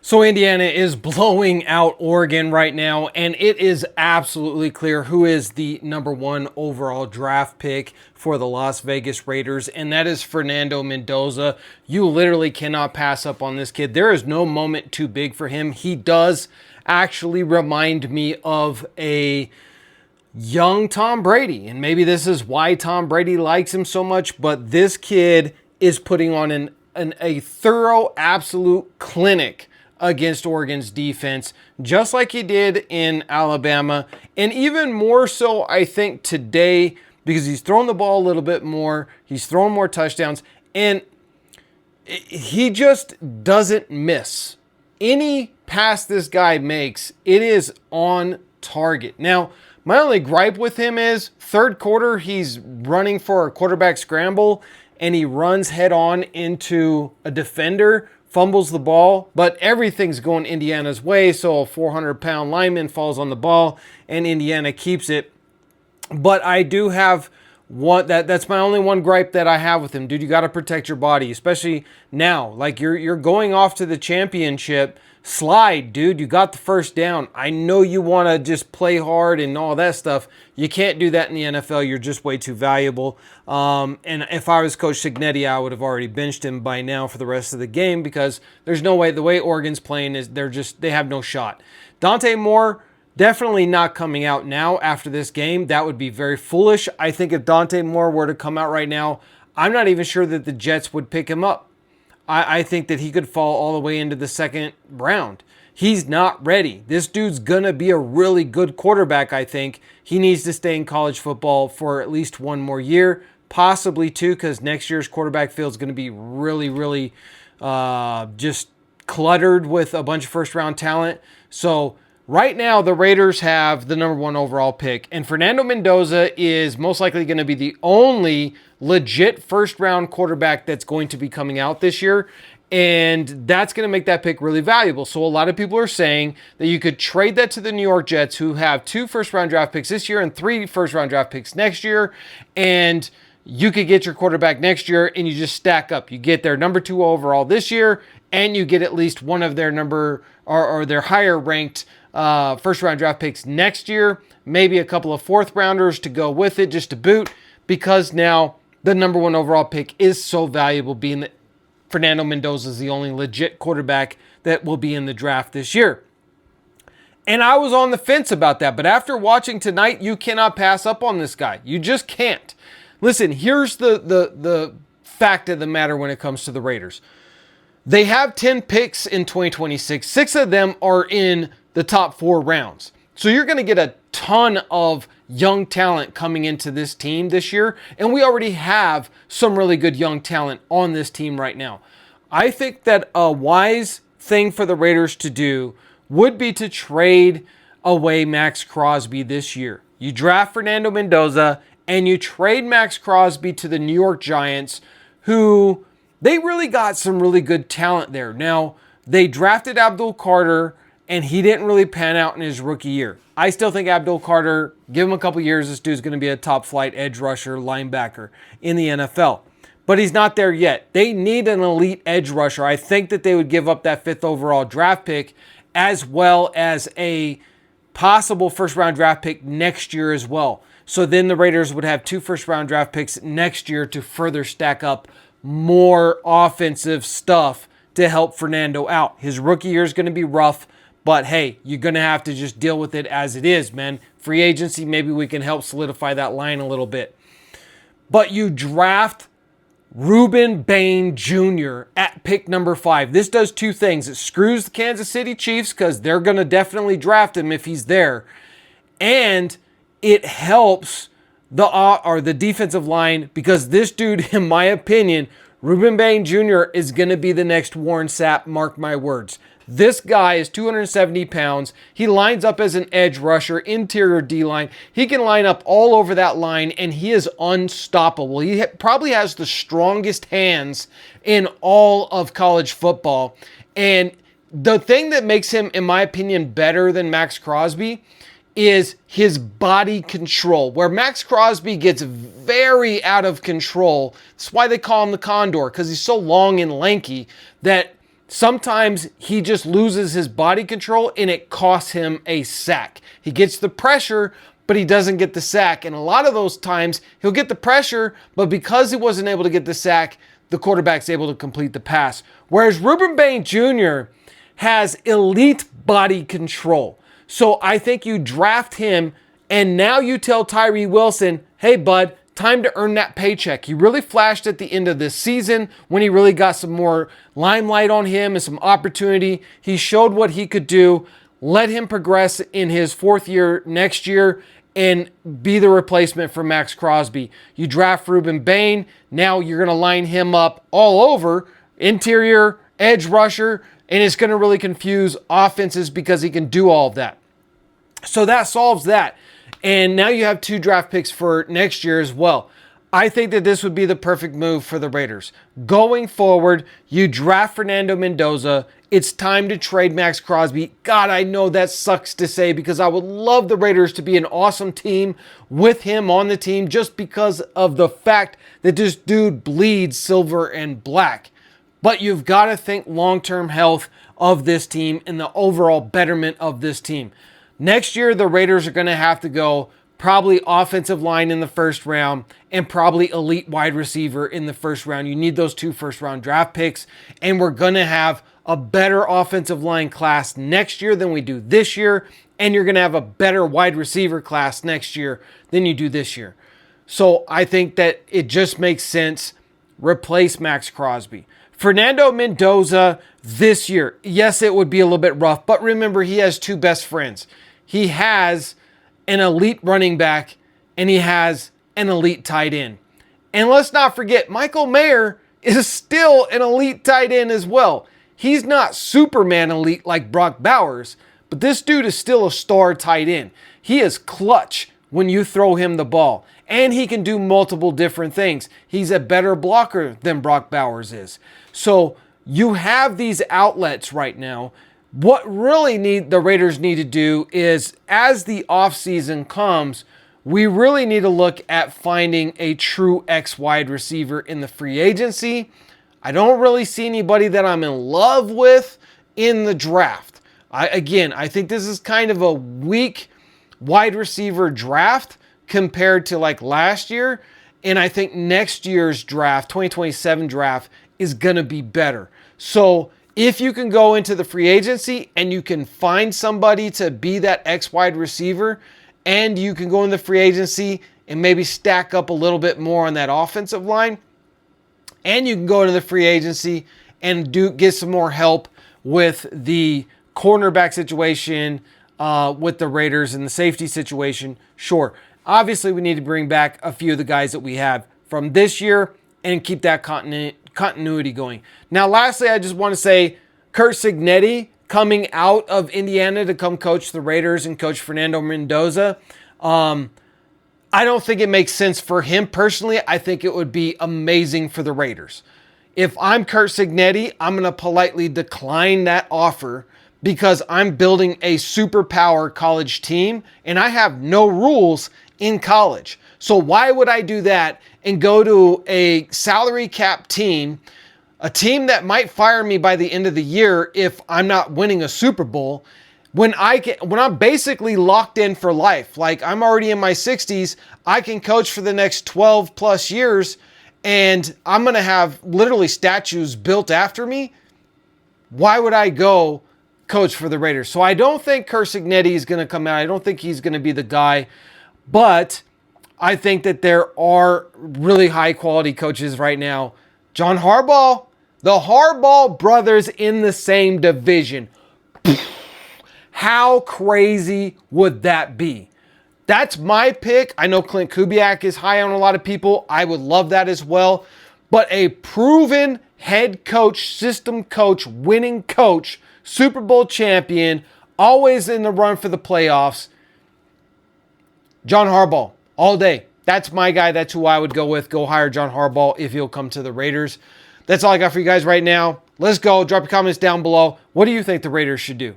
So Indiana is blowing out Oregon right now, and it is absolutely clear who is the number one overall draft pick for the Las Vegas Raiders, and that is Fernando Mendoza. You literally cannot pass up on this kid. There is no moment too big for him. He does actually remind me of a young Tom Brady, and maybe this is why Tom Brady likes him so much, but this kid is putting on a thorough, absolute clinic against Oregon's defense, just like he did in Alabama. And even more so, I think, today, because he's thrown the ball a little bit more, he's thrown more touchdowns, and he just doesn't miss. Any pass this guy makes, it is on target. Now, my only gripe with him is third quarter, he's running for a quarterback scramble, and he runs head on into a defender, fumbles the ball, but everything's going Indiana's way, so a 400-pound lineman falls on the ball, and Indiana keeps it. But I do have one, that's my only one gripe that I have with him. Dude, you got to protect your body, especially now. Like, you're going off to the championship. Slide, dude. You got the first down. I know you want to just play hard and all that stuff. You can't do that in the NFL. You're just way too valuable. And if I was Coach Cignetti, I would have already benched him by now for the rest of the game, because there's no way. The way Oregon's playing is they have no shot. Dante Moore, definitely not coming out now after this game. That would be very foolish. I think if Dante Moore were to come out right now, I'm not even sure that the Jets would pick him up. I think that he could fall all the way into the second round. He's not ready. This dude's going to be a really good quarterback, I think. He needs to stay in college football for at least one more year, possibly two, because next year's quarterback field is going to be really, really just cluttered with a bunch of first-round talent. So right now, the Raiders have the number one overall pick, and Fernando Mendoza is most likely going to be the only legit first-round quarterback that's going to be coming out this year, and that's going to make that pick really valuable. So a lot of people are saying that you could trade that to the New York Jets, who have 2 first-round draft picks this year and 3 first-round draft picks next year, and you could get your quarterback next year, and you just stack up. You get their number 2 overall this year, and you get at least one of their number or their higher-ranked first-round draft picks next year, maybe a couple of fourth-rounders to go with it just to boot, because now the number 1 overall pick is so valuable, being that Fernando Mendoza is the only legit quarterback that will be in the draft this year. And I was on the fence about that, but after watching tonight, you cannot pass up on this guy. You just can't. Listen, here's the fact of the matter when it comes to the Raiders. They have 10 picks in 2026. 6 of them are in the top 4 rounds. So you're going to get a ton of young talent coming into this team this year, and we already have some really good young talent on this team right now. I think that a wise thing for the Raiders to do would be to trade away Max Crosby this year. You draft Fernando Mendoza, and you trade Max Crosby to the New York Giants, who they really got some really good talent there. Now, they drafted Abdul Carter, and he didn't really pan out in his rookie year. I still think Abdul Carter, give him a couple years, this dude's going to be a top-flight edge rusher, linebacker in the NFL. But he's not there yet. They need an elite edge rusher. I think that they would give up that 5th overall draft pick, as well as a possible first-round draft pick next year as well. So then the Raiders would have 2 first-round draft picks next year to further stack up more offensive stuff to help Fernando out. His rookie year is going to be rough, but hey, you're going to have to just deal with it as it is, man. Free agency, maybe we can help solidify that line a little bit. But you draft Ruben Bain Jr. at pick number 5. This does 2 things. It screws the Kansas City Chiefs, because they're going to definitely draft him if he's there. And it helps the defensive line, because this dude, in my opinion, Ruben Bain Jr. is going to be the next Warren Sapp, mark my words. This guy is 270 pounds. He lines up as an edge rusher, interior D-line. He can line up all over that line, and he is unstoppable. He probably has the strongest hands in all of college football. And the thing that makes him, in my opinion, better than Max Crosby is his body control, where Max Crosby gets very out of control. That's why they call him the Condor, because he's so long and lanky that sometimes he just loses his body control and it costs him a sack. He gets the pressure, but he doesn't get the sack. And a lot of those times he'll get the pressure, but because he wasn't able to get the sack, the quarterback's able to complete the pass. Whereas Rueben Bain Jr. has elite body control. So I think you draft him and now you tell Tyree Wilson, hey bud, time to earn that paycheck. He really flashed at the end of this season when he really got some more limelight on him and some opportunity. He showed what he could do. Let him progress in his fourth year next year and be the replacement for Max Crosby. You draft Rueben Bain. Now you're going to line him up all over, interior, edge rusher, and it's going to really confuse offenses because he can do all of that. So that solves that. And now you have 2 draft picks for next year as well. I think that this would be the perfect move for the Raiders. Going forward, you draft Fernando Mendoza. It's time to trade Max Crosby. God, I know that sucks to say because I would love the Raiders to be an awesome team with him on the team just because of the fact that this dude bleeds silver and black. But you've got to think long-term health of this team and the overall betterment of this team. Next year, the Raiders are going to have to go probably offensive line in the first round and probably elite wide receiver in the first round. You need those 2 first-round draft picks, and we're going to have a better offensive line class next year than we do this year, and you're going to have a better wide receiver class next year than you do this year. So I think that it just makes sense. Replace Max Crosby. Fernando Mendoza this year, yes, it would be a little bit rough, but remember, he has 2 best friends. He has an elite running back and he has an elite tight end. And let's not forget, Michael Mayer is still an elite tight end as well. He's not Superman elite like Brock Bowers, but this dude is still a star tight end. He is clutch when you throw him the ball. And he can do multiple different things. He's a better blocker than Brock Bowers is. So you have these outlets right now. What really the Raiders need to do is, as the offseason comes, we really need to look at finding a true X wide receiver in the free agency. I don't really see anybody that I'm in love with in the draft. I think this is kind of a weak wide receiver draft compared to like last year. And I think next year's draft, 2027 draft, is going to be better. So if you can go into the free agency and you can find somebody to be that X wide receiver, and you can go in the free agency and maybe stack up a little bit more on that offensive line, and you can go into the free agency and get some more help with the cornerback situation with the Raiders and the safety situation, sure. Obviously, we need to bring back a few of the guys that we have from this year and keep that continuity going. Now, lastly, I just want to say Curt Cignetti coming out of Indiana to come coach the Raiders and coach Fernando Mendoza. I don't think it makes sense for him personally. I think it would be amazing for the Raiders. If I'm Curt Cignetti, I'm going to politely decline that offer because I'm building a superpower college team and I have no rules in college. So why would I do that and go to a salary cap team, a team that might fire me by the end of the year if I'm not winning a Super Bowl, when I'm basically locked in for life? Like, I'm already in my 60s, I can coach for the next 12 plus years, and I'm going to have literally statues built after me. Why would I go coach for the Raiders? So I don't think Curt Cignetti is going to come out. I don't think he's going to be the guy, but I think that there are really high quality coaches right now. John Harbaugh, the Harbaugh brothers in the same division. How crazy would that be? That's my pick. I know Clint Kubiak is high on a lot of people. I would love that as well. But a proven head coach, system coach, winning coach, Super Bowl champion, always in the run for the playoffs, John Harbaugh, all day. That's my guy. That's who I would go with. Go hire John Harbaugh if he'll come to the Raiders. That's all I got for you guys right now. Let's go. Drop your comments down below. What do you think the Raiders should do?